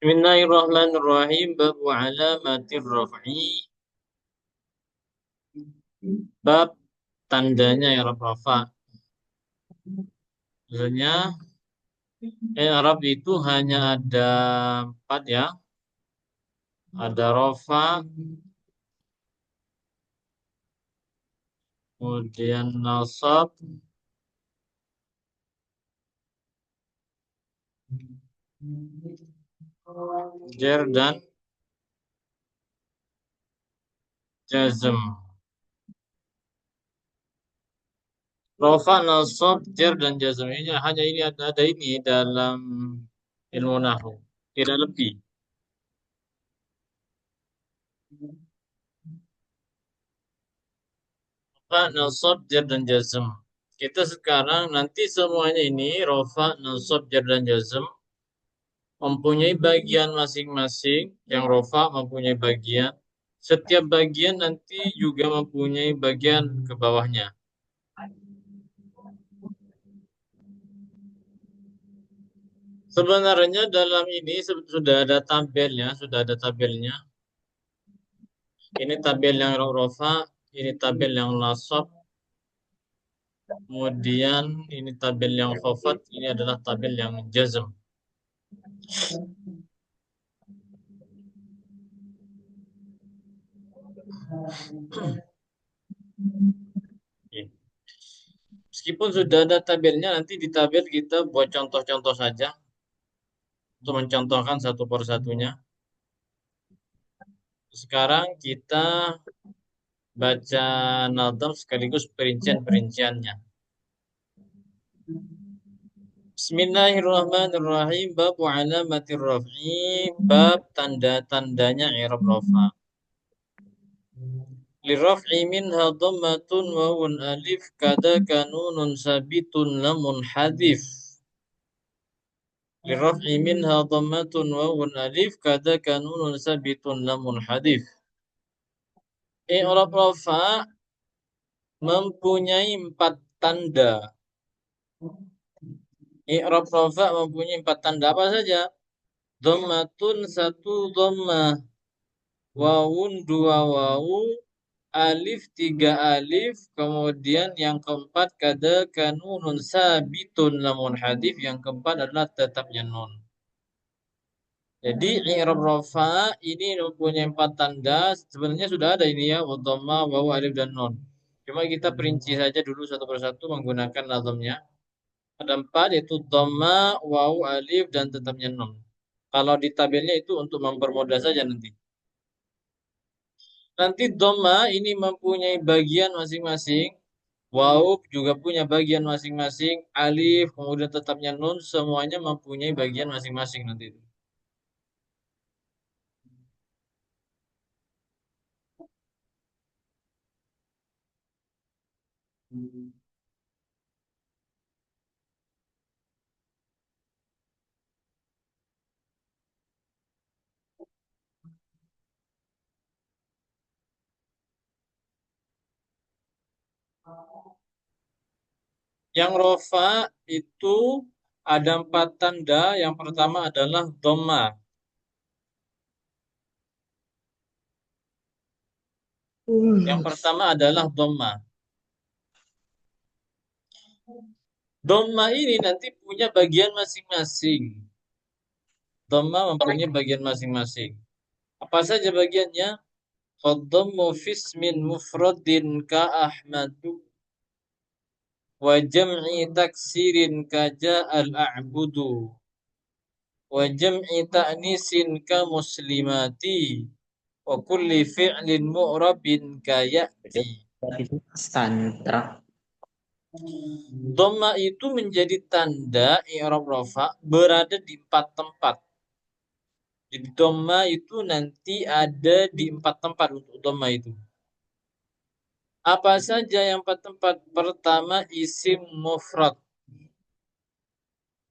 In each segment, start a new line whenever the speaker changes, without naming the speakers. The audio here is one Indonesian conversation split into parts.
Bismillahirrahmanirrahim. Bab alamatir raf'i. Bab tandanya i'rab rafa. Sebenarnya i'rab itu hanya ada 4 ya. Ada rafa, kemudian nasab, jar dan jazm. Rafa, nasab, jar dan jazm ini hanya ini ada ini dalam ilmu nahwu. Tidak lebih. Rafa, nasab, jar dan jazm. Kita sekarang nanti semuanya ini rafa, nasab, jar dan jazm mempunyai bagian masing-masing. Yang rofa mempunyai bagian. Setiap bagian nanti juga mempunyai bagian ke bawahnya. Sebenarnya dalam ini sudah ada tabelnya, Ini tabel yang rofa, ini tabel yang nasab, kemudian ini tabel yang khafat, ini adalah tabel yang jazm. Meskipun sudah ada tabelnya, nanti di tabel kita buat contoh-contoh saja untuk mencontohkan satu persatunya. Sekarang kita baca nazam sekaligus perincian-perinciannya. Bismillahirrahmanirrahim. Bab alamatir raf'i. Bab tanda-tandanya i'rab rafa. Liraf'i minha dhammatun wawun alif kadaka nunun sabitun lamun hadif. Liraf'i minha dhammatun wawun alif kadaka nunun sabitun lamun hadif. I'rab rafa mempunyai 4 tanda. I'rab rafa mempunyai 4 tanda apa saja? Dhammatun 1 dhammah, wawun 2 wawu, alif 3 alif, kemudian yang keempat kada kanunun sabitun lamun hadif, yang keempat adalah tetapnya nun. Jadi i'rab rafa ini mempunyai 4 tanda. Sebenarnya sudah ada ini ya, dhamma, wawu, alif dan nun. Cuma kita perinci saja dulu satu persatu menggunakan nazamnya. Ada 4 yaitu dhamma, wawu, alif dan tetapnya nun. Kalau di tabelnya itu untuk mempermudah saja nanti. Nanti dhamma ini mempunyai bagian masing-masing. Wawu juga punya bagian masing-masing. Alif, kemudian tetapnya nun, semuanya mempunyai bagian masing-masing nanti. Yang rofa itu ada 4 tanda. Yang pertama adalah dhamma. Yang pertama adalah dhamma. Dhamma ini nanti punya bagian masing-masing. Dhamma mempunyai bagian masing-masing. Apa saja bagiannya? Fadhammu fismin mufradin ka Ahmadu wa jam'i taksirin ka ja'al a'budu wa jam'i ta'nisin ka muslimati wa kulli fi'lin mu'rabin ka ya'ti.
Tantra.
Dhamma itu menjadi tanda i'rab rafa berada di 4 tempat. Jadi dhamma itu nanti ada di 4 tempat untuk dhamma itu. Apa saja yang 4 tempat? Pertama isim mufrad.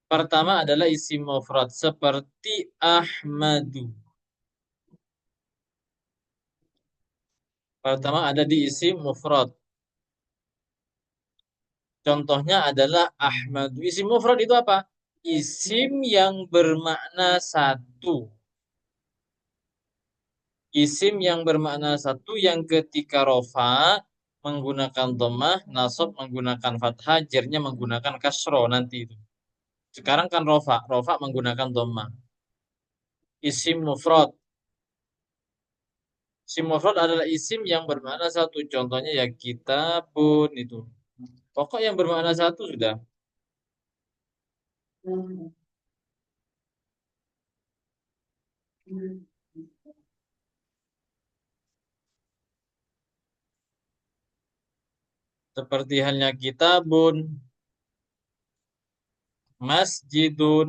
Pertama adalah isim mufrad seperti Ahmadu. Pertama ada di isim mufrad. Contohnya adalah Ahmadu. Isim mufrad itu apa? Isim yang bermakna satu. Isim yang bermakna satu yang ketika rofa menggunakan dhammah, nasab menggunakan fathah, jernya menggunakan kasro nanti itu. Sekarang kan rofa, rofa menggunakan dhammah. Isim mufrad. Isim mufrad adalah isim yang bermakna satu. Contohnya ya kitabun itu. Pokok yang bermakna satu sudah. Seperti halnya kitabun, masjidun.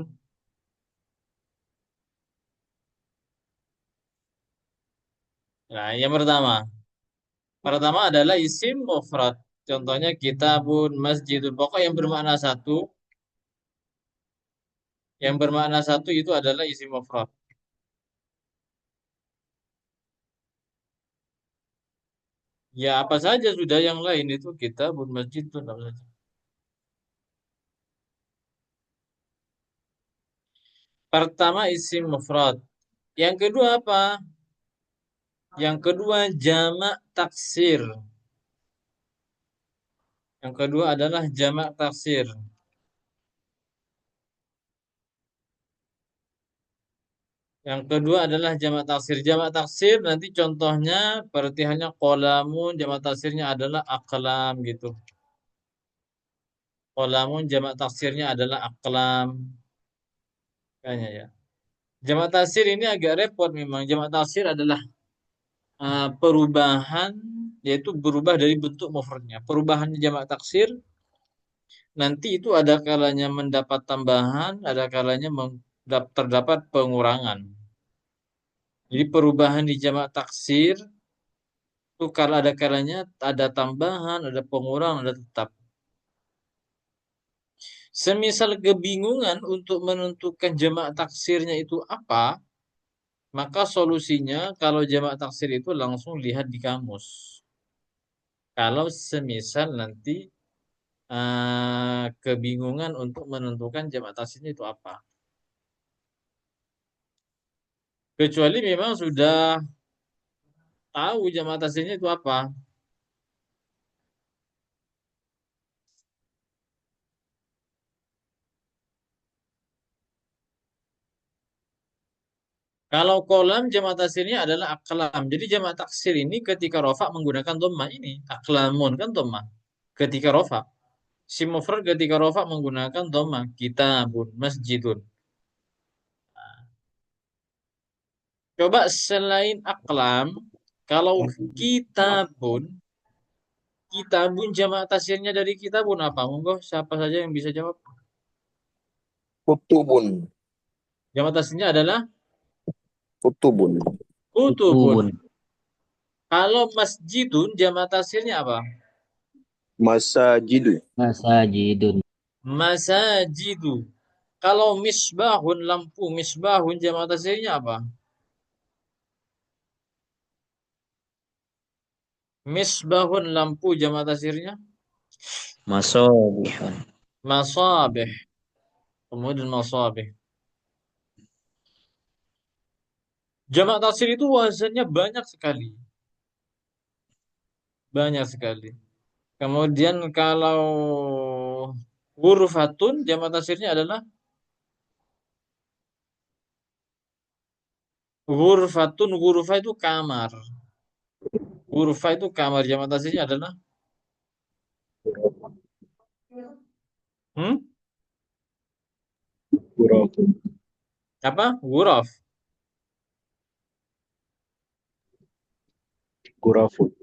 Nah, yang pertama. Pertama adalah isim mufrad. Contohnya kitabun, masjidun. Pokok yang bermakna satu. Yang bermakna satu itu adalah isim mufrad. Ya apa saja sudah yang lain itu kitabun, masjidun apa saja. Pertama isim mufrad. Yang kedua apa? Yang kedua jamak taksir. Yang kedua adalah jamak taksir. Yang kedua adalah jamak taksir. Jamak taksir nanti contohnya seperti halnya qalamun, jamak taksirnya adalah aqlam gitu. Qalamun jamak taksirnya adalah aqlam. Kayaknya ya. Jamak taksir ini agak repot memang. Jamak taksir adalah perubahan yaitu berubah dari bentuk mufradnya. Perubahan jamak taksir nanti itu ada kalanya mendapat tambahan, ada kalanya terdapat pengurangan. Jadi perubahan di jamak taksir itu kalau ada kalanya ada tambahan, ada pengurangan, ada tetap. Semisal kebingungan untuk menentukan jamak taksirnya itu apa, maka solusinya kalau jamak taksir itu langsung lihat di kamus. Kalau semisal nanti kebingungan untuk menentukan jamak taksirnya itu apa. Kecuali memang sudah tahu jamak taksirnya itu apa. Kalau kolam jamak taksirnya adalah aklam. Jadi jamak taksir ini ketika rofa menggunakan dhamma ini. Aklamun kan dhamma. Ketika rofa. Si mufrad ketika rofa menggunakan dhamma. Kitabun, masjidun. Coba selain aklam, kalau kitabun, kitabun jamak taksirnya dari kitabun apa? Monggo siapa saja yang bisa jawab?
Kutubun,
Jamak taksirnya adalah
kutubun,
kutubun.
Kutubun.
Kalau masjidun jamak taksirnya apa?
masajidu,
Masajidun.
Masajidu. Kalau misbahun lampu, misbahun jamak taksirnya apa? Misbahun lampu jamak taksirnya
Masobihun.
masabih. Kemudian masabih. Jamak taksir itu wazannya banyak sekali. Banyak sekali. Kemudian kalau ghurfatun jamak taksirnya adalah ghurfatun, ghurfa itu kamar. Ghurfa itu kamar jamak taksirnya adalah hmm?
gurafun,
Apa? Ghuraf.
gurafun,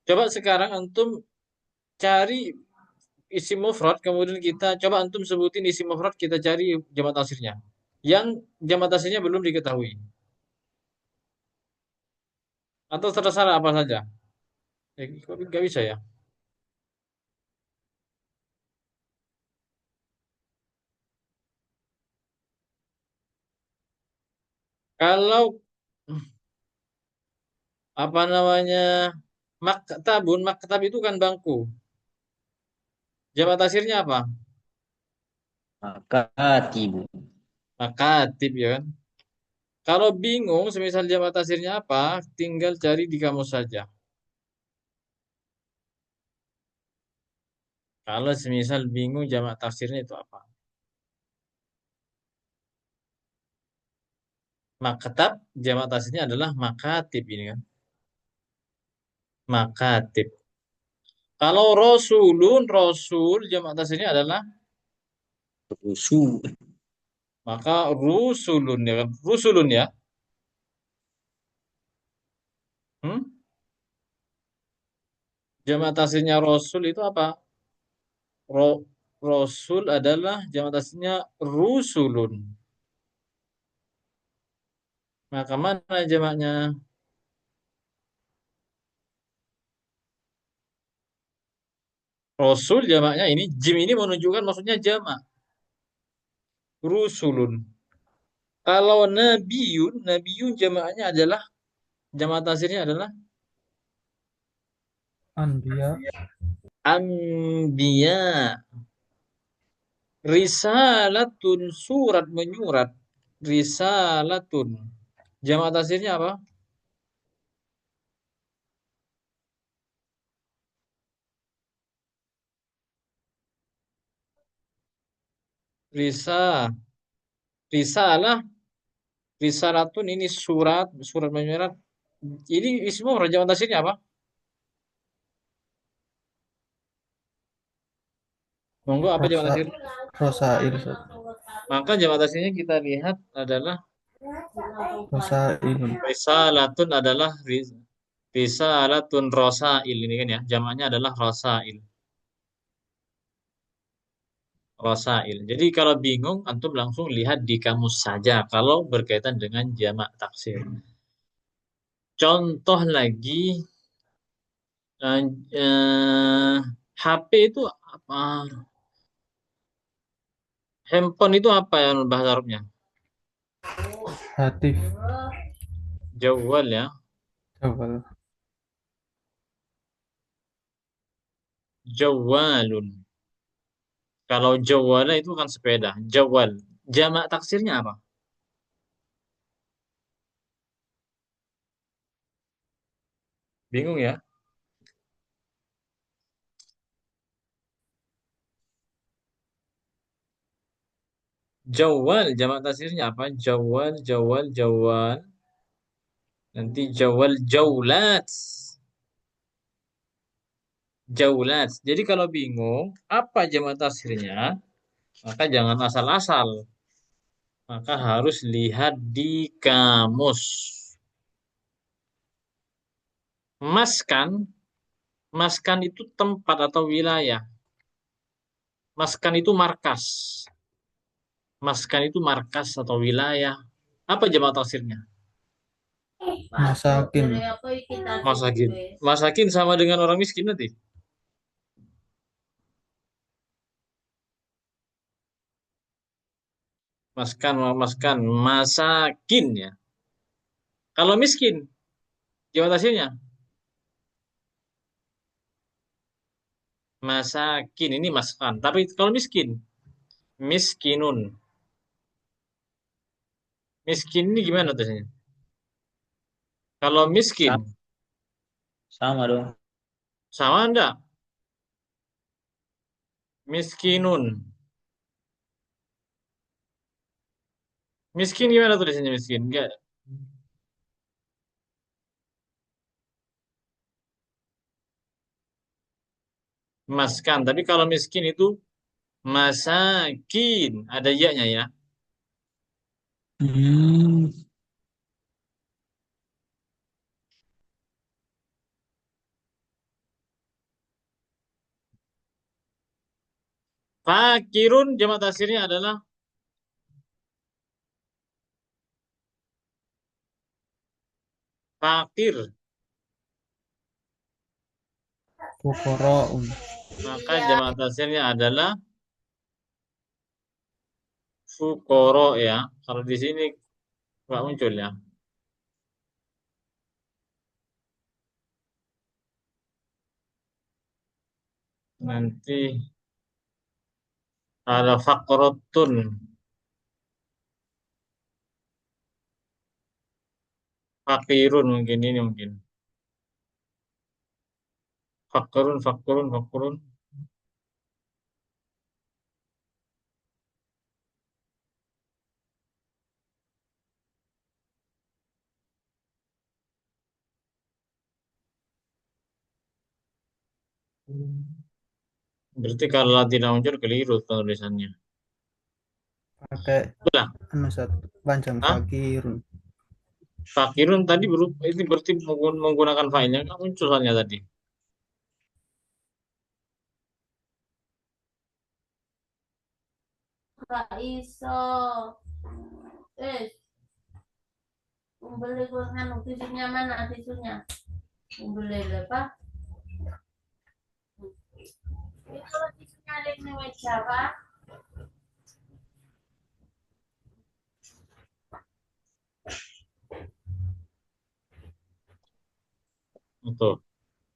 Coba sekarang antum cari isi mufrad kemudian kita coba antum sebutin isi mufrad kita cari jamak taksirnya. Yang jamak taksirnya belum diketahui atau terserah apa saja. Kok nggak bisa ya? Kalau apa namanya maktabun, maktab itu kan bangku. Jamak taksirnya apa?
Makatibun.
Makatib ya kan. Kalau bingung, semisal jamak taksirnya apa, tinggal cari di kamus saja. Kalau semisal bingung jamak taksirnya itu apa. Maktab, jamak taksirnya adalah makatib ini kan. Makatib. Kalau rasulun, rasul jamak taksirnya adalah
Rusuh.
maka rusulun ya kan. Rusulun ya. Hmm? Jamak taksirnya rasul itu apa? Rasul adalah jamak taksirnya rusulun. Maka mana jamaknya? Rasul jamaknya ini, jim ini menunjukkan maksudnya jamak. Rusulun. Kalau nabiyun, nabiyun jamaknya adalah, jamak taksirnya adalah
Anbiya.
anbiya. Risalatun, surat menyurat. Risalatun. Jamak taksirnya apa? Risa. Risalah. Risalatun ini surat, surat menyurat. Ini semua jamak taksirnya apa? Monggo apa jamak
Rosa.
taksir?
Rosail. Ustaz.
Maka jamak taksirnya kita lihat adalah
Rosailun.
risalatun adalah risalatun rosail ini kan ya. Jamaknya adalah rosail. Rosail. Jadi kalau bingung, antum langsung lihat di kamus saja kalau berkaitan dengan jamak taksir. Contoh lagi, eh, HP itu apa? Handphone itu apa ya bahasa Arabnya?
Hatif.
Jawal ya.
Jawal.
Jawalun. Kalau jawala itu kan sepeda. Jawal. Jamak taksirnya apa? Bingung ya? Jawal. Jamak taksirnya apa? Jawal, jawal, jawal. Nanti jawal, jaulat. Jaulat. Jadi kalau bingung, apa jamak taksirnya? Maka jangan asal-asal. Maka harus lihat di kamus. Maskan, maskan itu tempat atau wilayah. Maskan itu markas. Maskan itu markas atau wilayah. Apa jamak taksirnya?
Masakin.
Masakin. Masakin sama dengan orang miskin nanti. Maskan, maskan, masakin ya. Kalau miskin, jamak taksirnya masakin ini maskan. Tapi kalau miskin, miskinun. Miskin ini gimana tulisnya? Kalau miskin,
Sama, sama dong.
sama enggak? Miskinun. Miskin gimana tulisannya miskin? Enggak. Maskan. Tapi kalau miskin itu masakin. Ada ya-nya ya.
Hmm.
Fakirun jamak taksirnya adalah fakir.
Fuqara'un.
Maka jamak taksirnya adalah fukoro ya. Kalau di sini nggak muncul ya. Nanti ada fakrotun. Fakirun mungkin ini mungkin. Fakurun, fakurun, fakurun. Berarti kalau tidak muncul keliru tulisannya.
Pakai
Udah.
anu satu panjang
Hah?
fakirun.
Fakirun tadi itu berarti menggunakan failnya nggak muncul soalnya tadi.
Gak iso. Beli anu tisunya mana tisunya? Beli apa? Ini kalau tisunya ada di meja Pak.
Itu.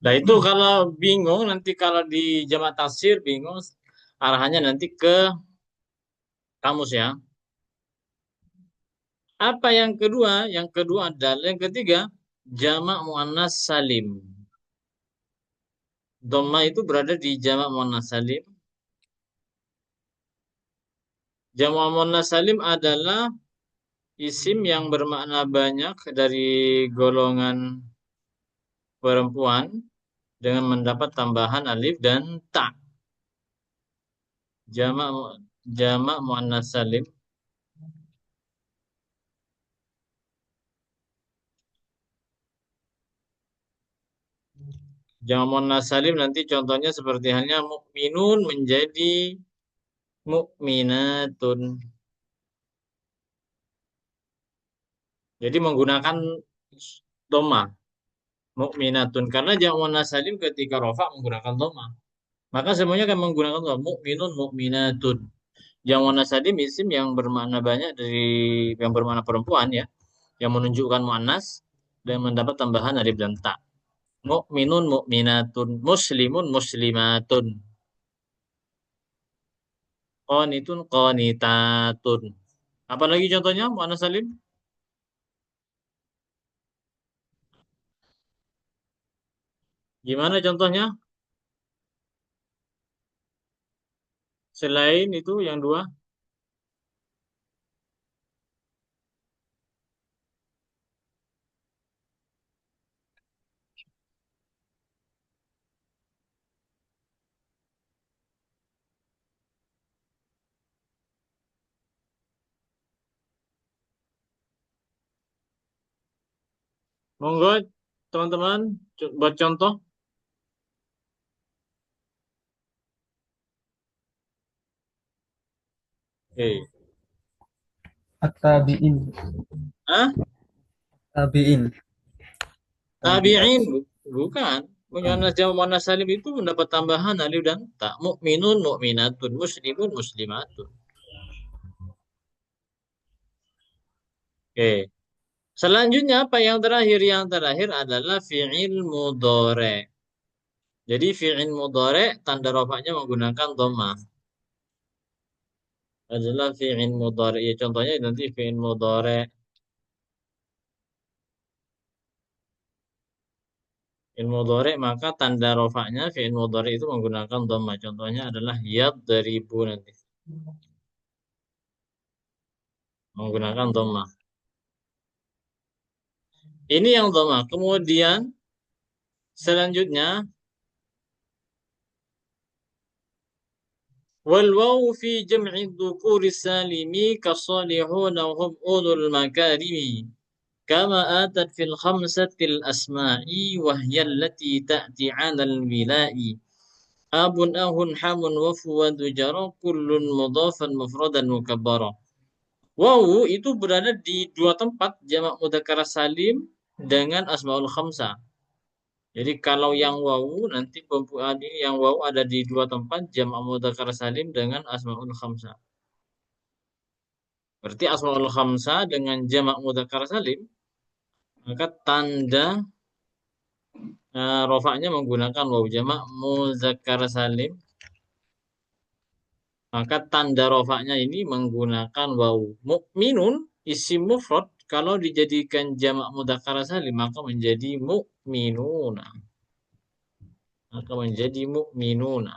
Nah itu kalau bingung nanti kalau di jamak taksir bingung arahannya nanti ke kamus ya. Apa yang kedua? Yang kedua adalah yang ketiga jamak muannas salim. Dhamma itu berada di jamak muannas salim. Jamak muannas salim adalah isim yang bermakna banyak dari golongan perempuan dengan mendapat tambahan alif dan ta. Jamak jamak muannas salim. Jamak muannas salim nanti contohnya seperti halnya mukminun menjadi mukminatun. Jadi menggunakan dhamma mukminatun karena jamak muannas salim ketika rofa menggunakan dhamma. Maka semuanya akan menggunakan dhamma mukminun mukminatun. Jamak muannas salim isim yang bermakna banyak dari yang bermakna perempuan ya, yang menunjukkan muannas dan mendapat tambahan alif dan ta. Mukminun mukminatun, muslimun muslimatun. Qanitun qanitatun. Apa lagi contohnya muannas salim? Gimana contohnya? Selain itu yang dua. Monggo teman-teman buat contoh. Oke.
At-tabi'in.
Hah?
Tabi'in.
Tabi'in bukan. Muannas jamak muannas salim itu mendapat tambahan alif dan ta. Mukminun mukminatun, muslimun muslimatun. Oke. Selanjutnya apa yang terakhir? Yang terakhir adalah fi'il mudhari. Jadi fi'il mudhari tanda rafa'nya menggunakan dhammah. Adalah fi'il mudhari. Ya contohnya nanti fi'il mudhari. Fi'il mudhari maka tanda rafa'nya fi'il mudhari itu menggunakan dhammah. Contohnya adalah yadribu nanti. Menggunakan dhammah. Ini yang dhammah. Kemudian selanjutnya wal wawu fi jam'i dzukuri salimi kasalihuna hum ulul makarimi kama atat fil khamsatil asma'i wa hiya allati ta'ti 'ala al wila'i abun ahun hamun wa fuwadu jara kullun mudhafan mufradan mukabbara. Wawu itu berada di dua tempat jamak mudzakkar salim dengan asmaul khamsah. Jadi kalau yang wawu nanti yang wawu ada di dua tempat jamak mudzakkar salim dengan asmaul khamsah. Berarti asmaul khamsah dengan jamak mudzakkar salim maka tanda rofaknya menggunakan wawu jamak mudzakkar salim. Maka tanda rofaknya ini menggunakan wawu. Mukminun isim mufrad kalau dijadikan jamak mudzakkar salim maka menjadi mu'minuna. Maka menjadi mu'minuna.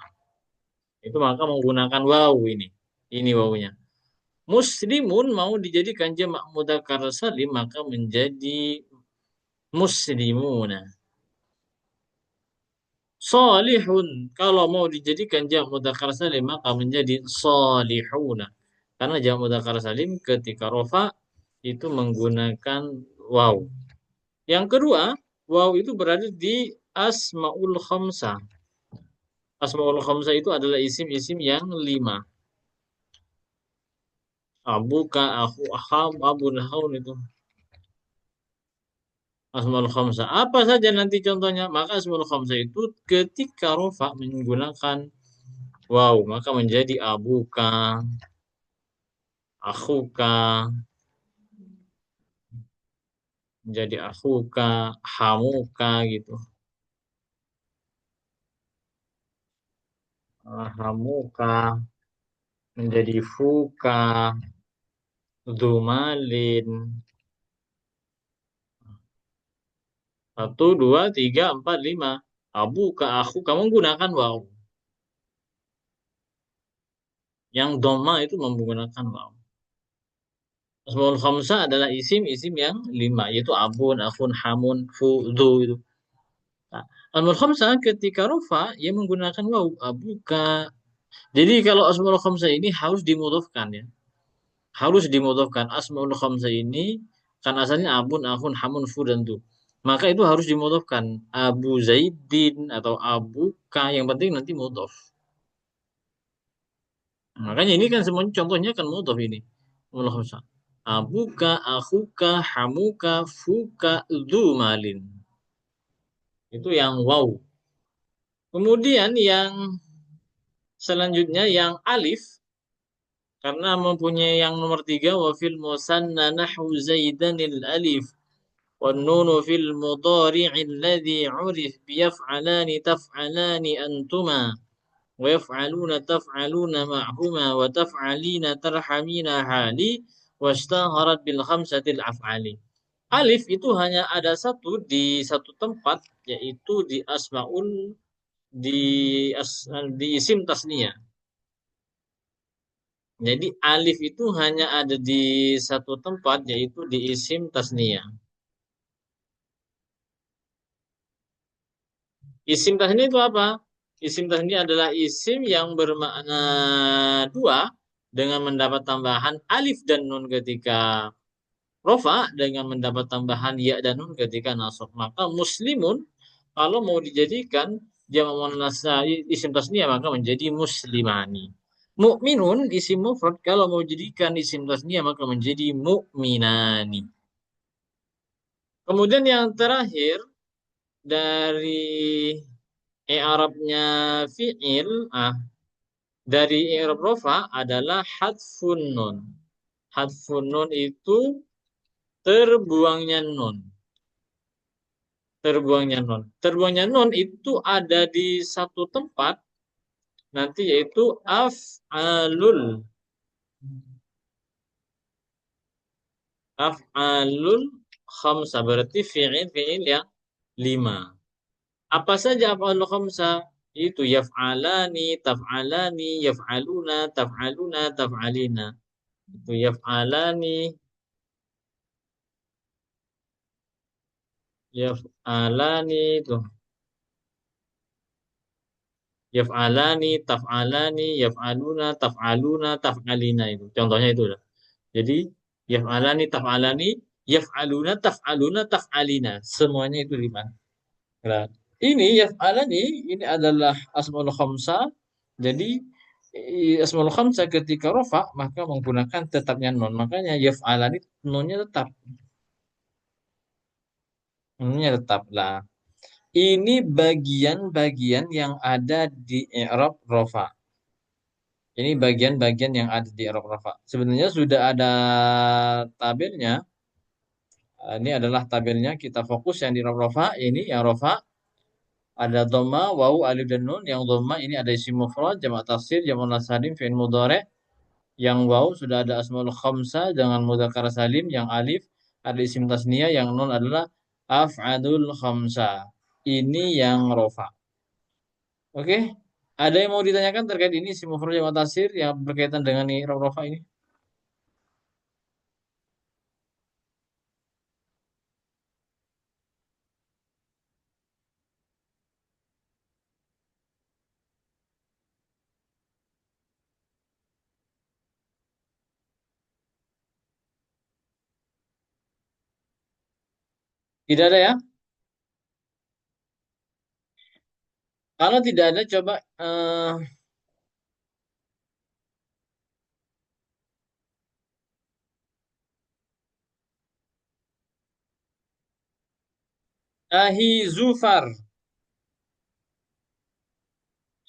Itu maka menggunakan waw ini. Ini wawunya. Muslimun mau dijadikan jamak mudzakkar salim maka menjadi muslimuna. Salihun kalau mau dijadikan jamak mudzakkar salim maka menjadi salihuna. Karena jamak mudzakkar salim ketika rofa itu menggunakan waw. Yang kedua, waw itu berada di asmaul khamsah. Asmaul khamsah itu adalah isim-isim yang 5. Abuka, aku, aham, abun, haun itu. Asmaul khamsah. Apa saja nanti contohnya? Maka asmaul khamsah itu ketika rofa menggunakan waw. Maka menjadi abuka, akhuka, menjadi akhuka, hamuka gitu. Hamuka, menjadi fuka, dumalin. 1, 2, 3, 4, 5. Abuka, aku, kamu gunakan waw. Yang dhamma itu menggunakan waw. Asmaul khamsah adalah isim-isim yang 5, yaitu abun, akhun, hamun, fu, dhu itu. Nah, asmaul khamsah ketika rofa ia menggunakan waw, abuka. Jadi kalau asmaul khamsah ini harus dimudhofkan ya. Harus dimudhofkan. Asmaul khamsah ini kan asalnya abun, akhun, hamun, fu dan dhu. Maka itu harus dimudhofkan. Abu Zaidin atau abuka, yang penting nanti mudhof. Makanya ini kan semuanya contohnya kan mudhof ini. Asmaul khamsah. Abuka, akhuka, hamuka, fuka, malin. Itu yang waw. Kemudian yang selanjutnya yang alif. Karena mempunyai yang nomor 3. Wa fil musanna nahu zaidanil alif. Wa nunu fil mudari'il ladhi urif biyaf'alani taf'alani antuma. Wa yaf'aluna taf'aluna ma'huma. Wa taf'alina tarhamina hali. Washtaharat bil khamsatil af'ali. Alif itu hanya ada satu di satu tempat, yaitu di asmaul di isim tasniyah. Jadi alif itu hanya ada di satu tempat, yaitu di isim tasniyah. Isim tasniyah itu apa? Isim tasniyah adalah isim yang bermakna 2 dengan mendapat tambahan alif dan nun ketika rofa, dengan mendapat tambahan ya dan nun ketika nasab. Maka muslimun kalau mau dijadikan jamak muannas isim tasniyah maka menjadi muslimani. Mukminun isim mufrad kalau mau dijadikan isim tasniyah maka menjadi mukminani. Kemudian yang terakhir dari i'rabnya fi'il dari i'rab rofa adalah hadfun nun. Hadfun nun itu terbuangnya nun. Terbuangnya nun. Terbuangnya nun itu ada di satu tempat nanti yaitu af'alul. Af'alul khamsah berarti fi'il yang 5. Apa saja af'alul khamsah? Itu yaf'alani, taf'alani, yaf'aluna, taf'aluna, taf'alina. Itu yaf'alani, yaf'alani itu. Yaf'alani, taf'alani, yaf'aluna, taf'aluna, taf'alina itu. Contohnya itu. Jadi yaf'alani, taf'alani, yaf'aluna, taf'aluna, taf'alina. Semuanya itu 5. Nah, ini yaf'alani ini adalah asmaul khamsah. Jadi asmaul khamsah ketika rofa maka menggunakan tetapnya nun. Makanya yaf'alani nunnya tetap. Nunnya tetap lah. Ini bagian-bagian yang ada di i'rab rofa. Ini bagian-bagian yang ada di i'rab rofa. Sebenarnya sudah ada tabelnya. Ini adalah tabelnya. Kita fokus yang di i'rab rofa. Ini yang rofa. Ada dhamma, wawu, alif dan nun. Yang dhamma ini ada isim mufrad, jamak taksir, jamak muannas salim, fi'il mudhari'. Yang wawu sudah ada asmaul khamsah dengan mudzakkar salim, yang alif ada isim tasniyah, yang nun adalah af'alul khamsa. Ini yang rofa. Oke? Ada yang mau ditanyakan terkait ini isim mufrad jamak taksir yang berkaitan dengan i'rab rofa ini? Tidak ada ya? Kalau tidak ada, coba Ahi Zufar.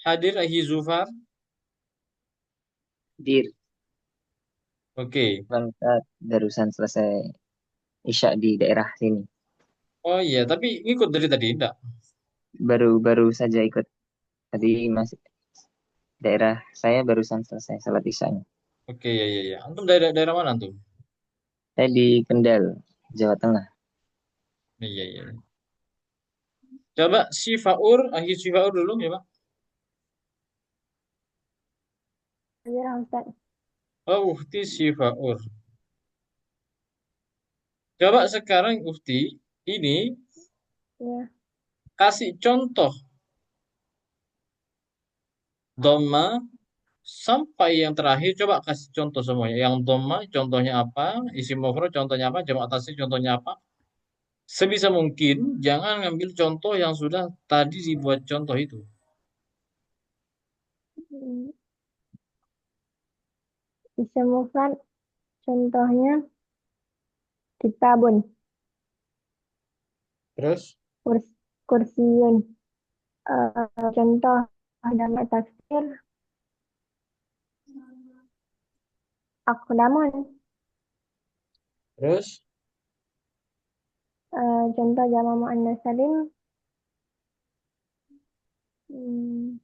Hadir Ahi Zufar.
Dir,
Oke.
Bang Ustaz, barusan selesai Isya di daerah sini.
Oh iya, tapi ngikut dari tadi enggak?
Baru-baru saja ikut. Tadi masih daerah saya barusan selesai salat Isyanya.
Oke, ya ya ya. Antum daerah daerah mana antum?
Saya di Kendal, Jawa Tengah.
Iya iya. Coba Sifaur, Ahi Sifaur dulu ya, Pak.
Iya, Ustaz.
Oh, Uhti Sifaur. Coba sekarang Uhti ini
Iya.
kasih contoh doma sampai yang terakhir. Coba kasih contoh semuanya. Yang doma contohnya apa? Isim mufrad contohnya apa? Jamak taksir contohnya apa? Sebisa mungkin jangan ngambil contoh yang sudah tadi dibuat contoh itu.
Hmm, Bisa mufrad contohnya kitabun,
Terus,
kurs, kursiun. Contoh jamak taksir aqlamun.
terus,
Contoh jamak muannas salim. Hmm,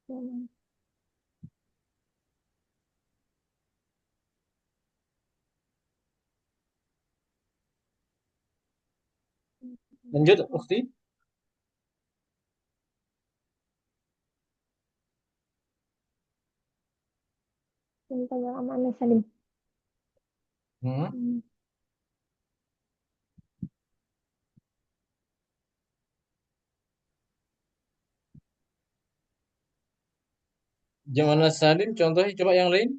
hmm.
lanjut Uhti.
Contoh jamak muannas salim.
Hmm.
Hmm.
Jamak salim contohnya coba yang lain.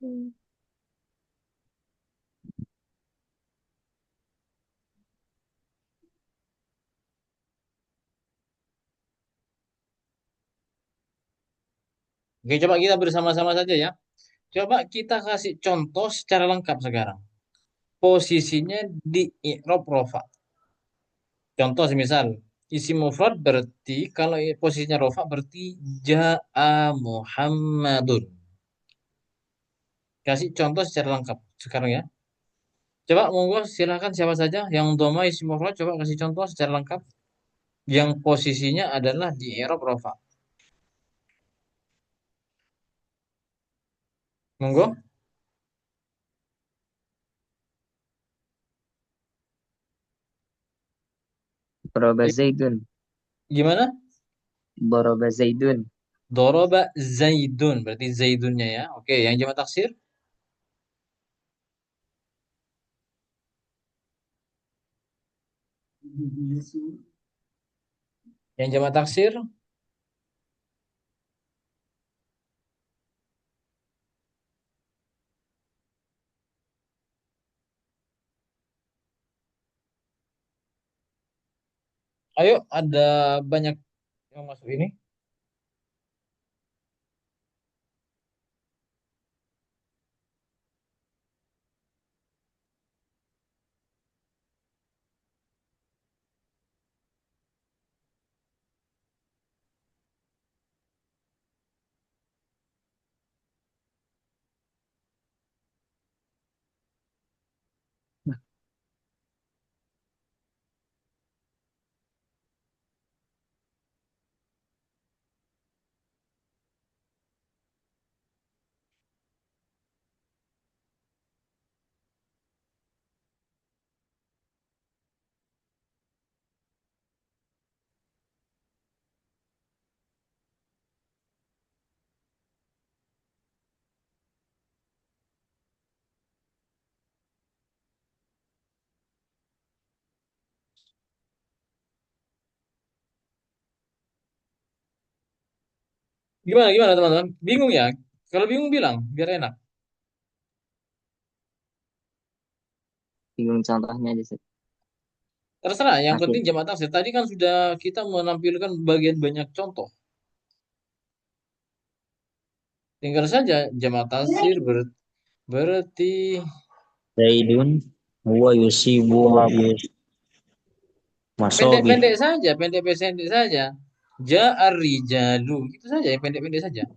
Hmm.
Oke, coba kita bersama-sama saja ya. Coba kita kasih contoh secara lengkap sekarang. Posisinya di i'rab rofa. Contoh semisal isim mufrad berarti kalau posisinya rofa berarti ja'a Muhammadun. Kasih contoh secara lengkap sekarang ya. Coba monggo silakan siapa saja yang doma isim mufrad coba kasih contoh secara lengkap yang posisinya adalah di i'rab rofa. Monggo.
Boroba
Ayo,
Zaidun,
gimana?
Boroba Zaidun,
Doroba Zaidun berarti Zaidunnya ya. Oke, yang jamak taksir. Yang jamak taksir. Ayo, ada banyak yang masuk ini. Gimana gimana teman-teman? Bingung ya? Kalau bingung bilang biar enak.
Bingung contohnya aja Ustaz.
Terserah, yang
Akhir.
penting jamak taksir. Tadi kan sudah kita menampilkan bagian banyak contoh. Tinggal saja jamak taksir berarti
Zaidun huwa yusibu habis masobih.
pendek-pendek saja, pendek-pendek saja. Ja'ar rijalu, gitu saja, yang pendek-pendek saja.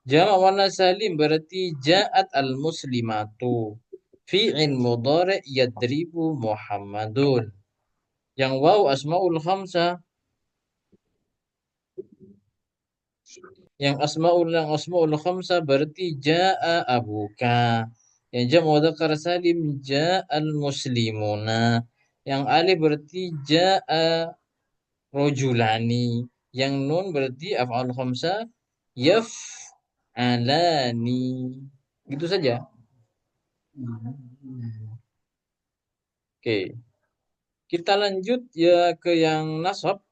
Jamak muannas salim berarti ja'at al-muslimatu. Fi'il mudhari' yadribu Muhammadun. Yang waw asmaul khamsah, yang asmaul khamsah berarti jaa abuka. Yang jam mudzakkar salim ja'al muslimuna. Yang alif berarti jaa rojulani. Yang nun berarti af'al khamsah yaf'alani. Gitu saja. Oke, kita lanjut ya ke yang nasab.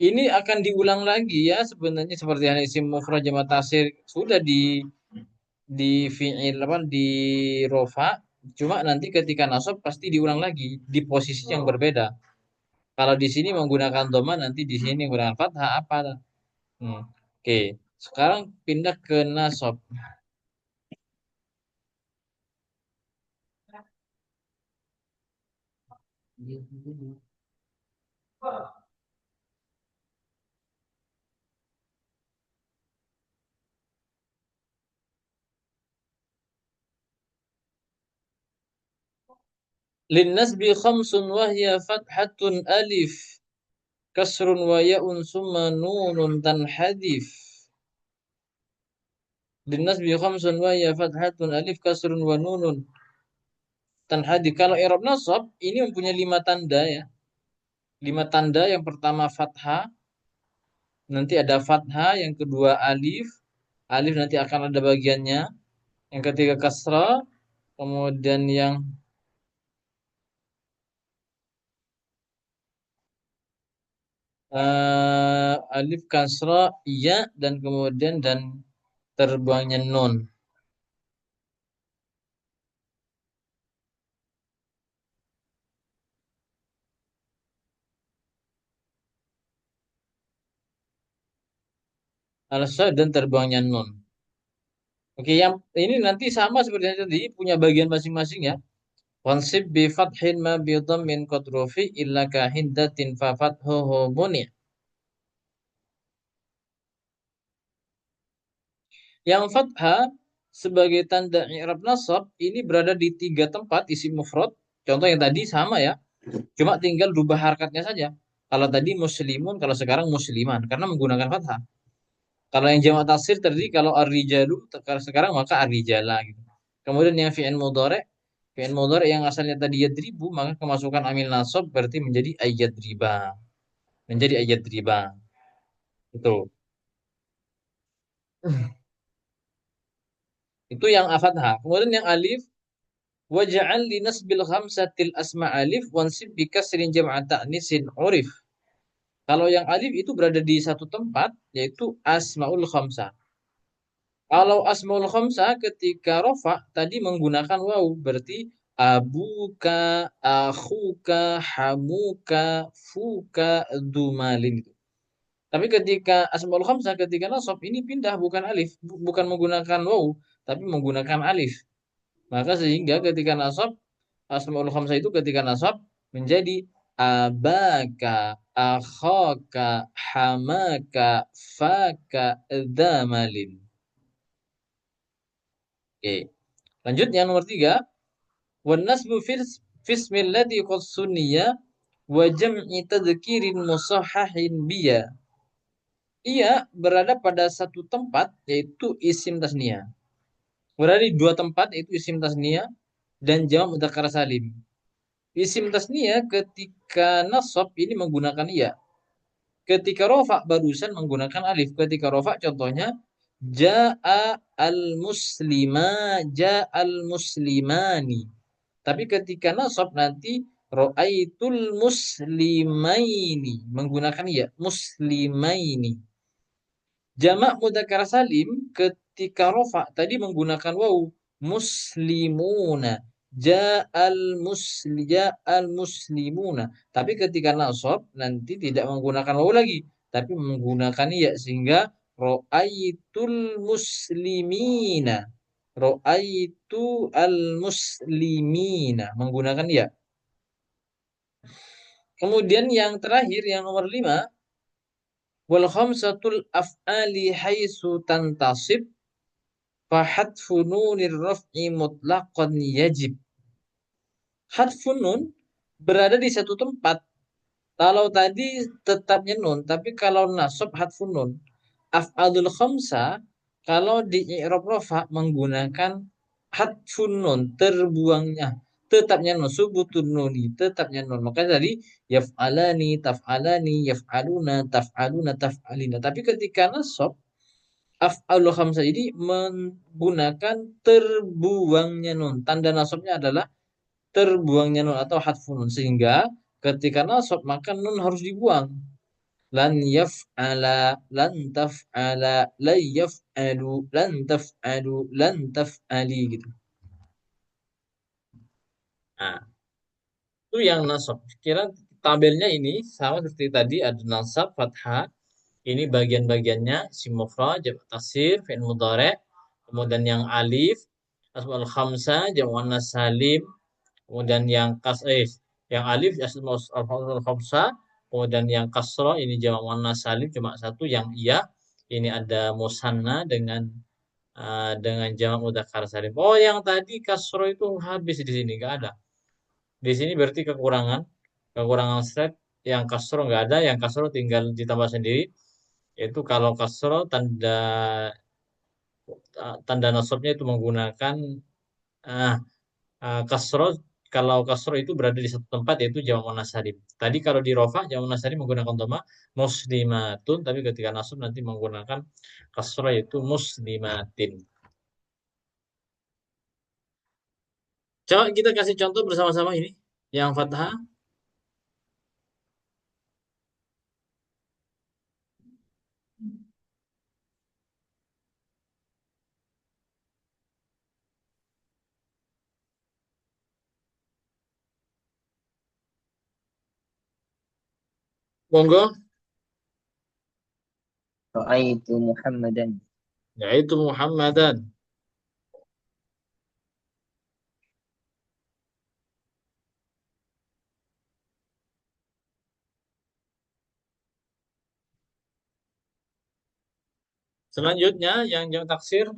Ini akan diulang lagi ya sebenarnya seperti yang isim mufrad jamak taksir sudah di fi'il apa di rofa, cuma nanti ketika nasab pasti diulang lagi di posisi yang berbeda. Kalau di sini menggunakan dhamma, nanti di sini menggunakan fathah apa. Oke, sekarang pindah ke nasab. Lin nasbi khamsun wahya fathatun alif kasrun wa ya'un summa nunun tanhadif. Lin nasbi khamsun wahya fathatun alif kasrun wa nunun tanhadif. Kalau i'rab nasab ini mempunyai 5 tanda ya. 5 tanda, yang pertama fathah, nanti ada fathah, yang kedua alif, alif nanti akan ada bagiannya, yang ketiga kasrah, kemudian yang alif kasrah ya, dan kemudian dan terbuangnya nun. Al-sad dan terbuangnya nun. Oke, yang ini nanti sama seperti yang tadi, punya bagian masing-masing ya. Wansib bi fathin ma bi dhammin qad rufi illa ka hiddatin fa fathuhu muni'. Yang fathah sebagai tanda i'rab nasab ini berada di 3 tempat isim mufrad. Contoh yang tadi sama ya, cuma tinggal rubah harkatnya saja. Kalau tadi muslimun, kalau sekarang musliman, karena menggunakan fathah. Kalau yang jamak taksir tadi, kalau ar-rijalu, sekarang maka ar-rijala gitu. Kemudian yang fi'il mudhari yang asalnya tadi yadribu, maka kemasukan amil nasab berarti menjadi ayyadriba. Menjadi ayyadriba. Itu. Itu yang fathah. Kemudian yang alif, waja'al li nasbil khamsatil asma alif wansib bi kasrin jam'a ta'nisin urif. Kalau yang alif itu berada di satu tempat, yaitu asmaul khamsah. Kalau asmaul khamsah ketika rofa tadi menggunakan waw, berarti abuka, akhuka, hamuka, fuka, dumalin. Tapi ketika asmaul khamsah ketika nasab ini pindah, bukan alif, bukan menggunakan waw, tapi menggunakan alif. Maka sehingga ketika nasab, asmaul khamsah itu ketika nasab menjadi abaka, akhaka, hamaka, faka, damalin. Oke. Lanjut yang nomor 3. Wan nasbu fismil ladzi qad sunniya wa jam'i tadhkirin musahhahin biya. Ia berada pada satu tempat, yaitu isim tasniyah. Berada di 2 tempat, yaitu isim tasniyah dan jamak mudzakkar salim. Isim tasniyah ketika nasab ini menggunakan iya. Ketika rofa barusan menggunakan alif. Ketika rofa contohnya ja'a al-muslimani. Tapi ketika nasab nanti ro'aitul muslimaini menggunakan iya, muslimaini. Jamak mudzakkar salim ketika rofa tadi menggunakan wawu. Muslimuna. Ja'al muslimuna. Tapi ketika nasab nanti tidak menggunakan wawu lagi, tapi menggunakan ya sehingga ro'aitul muslimina. Ro'aitu al muslimina menggunakan ya. Kemudian yang terakhir yang nomor 5, wal khamsatul af'ali haitsu tantasib fa hadfu nunir raf'i mutlaqan yajib. Hadfun nun berada di satu tempat. Kalau tadi tetapnya nun, tapi kalau nasab hadfun nun. Af'alul khamsa kalau di i'rab rafa menggunakan hadfun nun, terbuangnya tetapnya nun, subutun nuni, tetapnya nun. Maka tadi yaf'alani, taf'alani, yaf'aluna, taf'aluna, taf'alina. Tapi ketika nasab af'alul khamsa ini menggunakan terbuangnya nun. Tanda nasabnya adalah terbuangnya nun atau hadfun nun, sehingga ketika nasab maka nun harus dibuang. Lan yaf'ala, lan taf'ala, lan yaf'alu, lan taf'alu, lan taf'ali gitu. Nah, itu yang nasab. Kira tabelnya ini sama seperti tadi, ada nasab, fathah. Ini bagian-bagiannya isim mufrad, jamak taksir, fi'il mudhari', kemudian yang alif, asmaul khamsah, jamak muannas salim, kemudian yang alif asmaul khamsah, kemudian yang kasra ini jamak muannas salim cuma satu, yang iya ini ada musanna dengan jamak mudzakkar salim. Oh, yang tadi kasra itu habis di sini enggak ada. Di sini berarti kekurangan slide, yang kasra enggak ada, yang kasra tinggal ditambah sendiri. Yaitu kalau kasra tanda nasabnya itu menggunakan ah, kasro. Kalau kasro itu berada di satu tempat yaitu jamak muannas salim. Tadi kalau di rofa jamak muannas salim menggunakan dhamma muslimatun, tapi ketika nasab nanti menggunakan kasro yaitu muslimatin. Coba kita kasih contoh bersama-sama ini yang fathah. Monggo,
Ra'aitu Muhammadan.
yaitu Muhammadan. Selanjutnya yang jamak taksir.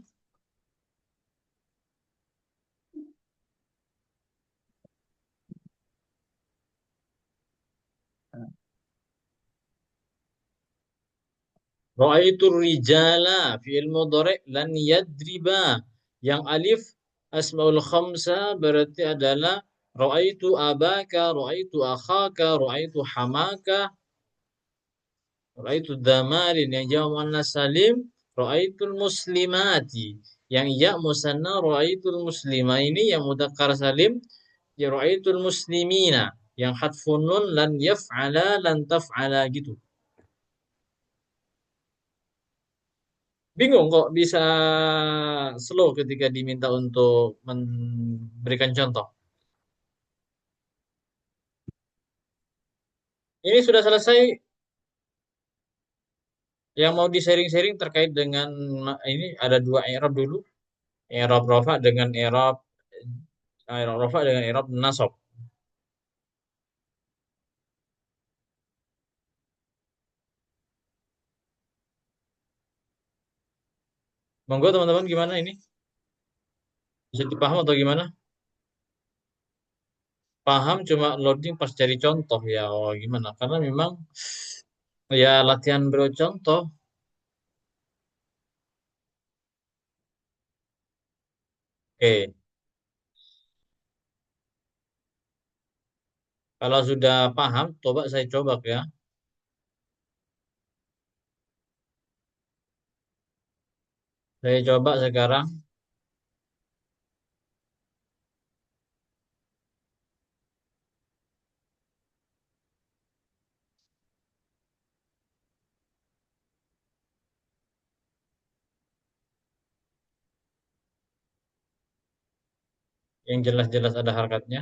Ra'aitur rijala fi'il mudhari' lan yadriba. Yang alif asmaul khamsa berarti adalah ra'aitu abaka, ra'aitu akhaka, ra'aitu hamaka, ra'aitu damalin. Yang jamak muannas salim ra'aitul muslimati. Yang ya musanna ra'aitul muslima. Ini yang mudzakkar salim ya ra'aitul muslimina. Yang hadfun nun lan yaf'ala lan taf'ala gitu. Bingung kok bisa slow ketika diminta untuk memberikan contoh. Ini sudah selesai. Yang mau di-sharing-sharing terkait dengan ini ada dua i'rab dulu. I'rab rafa dengan i'rab nasab. Monggo teman-teman, gimana ini? Bisa dipaham atau gimana? Paham cuma loading pas cari contoh ya. Oh, gimana? Karena memang ya latihan bercontoh. Oke. Kalau sudah paham, coba saya coba ya. Saya coba sekarang. Yang jelas-jelas ada harakatnya.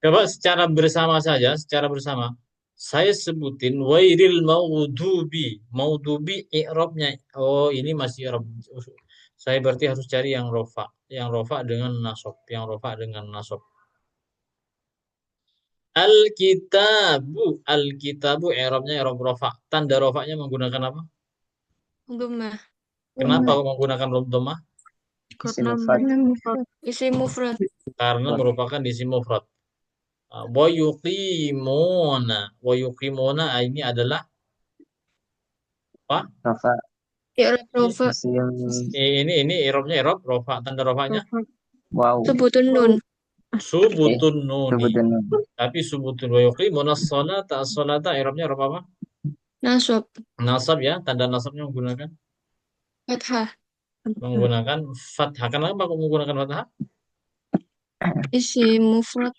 Coba secara bersama saja, secara bersama. Saya sebutin wairil maghdubi. Maghdubi i'rabnya. Oh, ini masih i'rab. Saya berarti harus cari yang rofa. Yang rofa dengan nasab. Yang rofa dengan nasab. Al-kitabu. Al-kitabu i'rabnya i'rab rofa. Tanda rofanya menggunakan apa?
Dhammah.
Kenapa kok menggunakan dhammah?
Isim
Karena
mufrad.
isim mufrad.
Karena merupakan isim mufrad. Wa yuqimuna. Wa yuqimuna ini adalah apa?
Rafa.
I'rab rofa.
Isim
Ini i'rabnya i'rab rofa. Tanda rofanya
wow.
Sebutun nun.
subutun nuni.
Sebutun nun.
Tapi subutun wa yuqimuna as-salata. As-salata i'rabnya i'rab apa?
Nasab.
Nasab ya. Tanda nasabnya menggunakan
Fathah.
fathah. Kenapa kok menggunakan fathah?
Isim mufrad.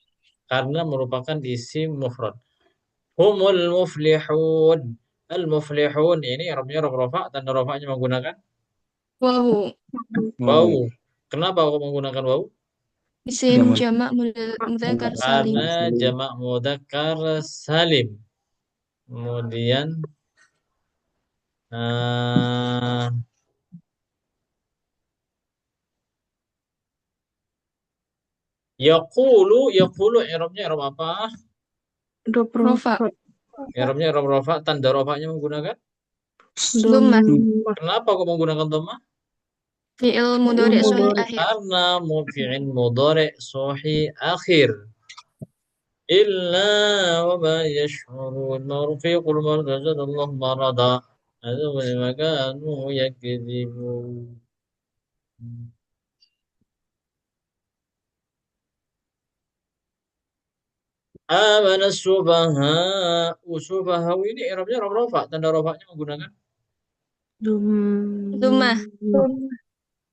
Karena merupakan isim mufrad. Humul muflihun. Al-muflihun ini i'rabnya i'rab rofa. Tanda rofanya menggunakan
Wawu.
wawu. Kenapa kok menggunakan wawu?
Isim
Jamak.
jamak mudzakkar salim.
Karena jamak mudzakkar salim. Kemudian eh, yaqulu i'rabnya i'rab apa?
Rofa.
I'rabnya i'rab rofa, tanda rofanya menggunakan.
Dhammah.
Kenapa kok menggunakan dhammah?
Fi'il mudhari' shahih akhir.
Karena fi'il mudhari sahih akhir. Illa wa ma yash'urun marfiqul marjad Allah marada. Ada makanu yakdzibun. Amana subaha. Subaha ini i'rabnya i'rab rofa, tanda rofanya menggunakan
Dhammah.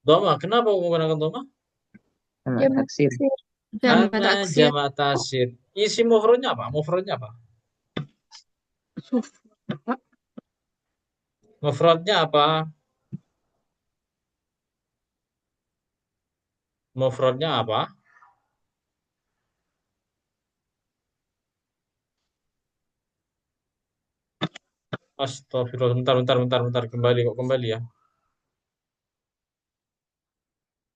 dhamma. Kenapa menggunakan dhamma?
Taksir.
Jamak
Karena
taksir.
jamak taksir. Isi mufradnya apa? Mufradnya apa? Mufradnya apa? Mufradnya apa? Astagfirullah. Bentar. Kembali ya.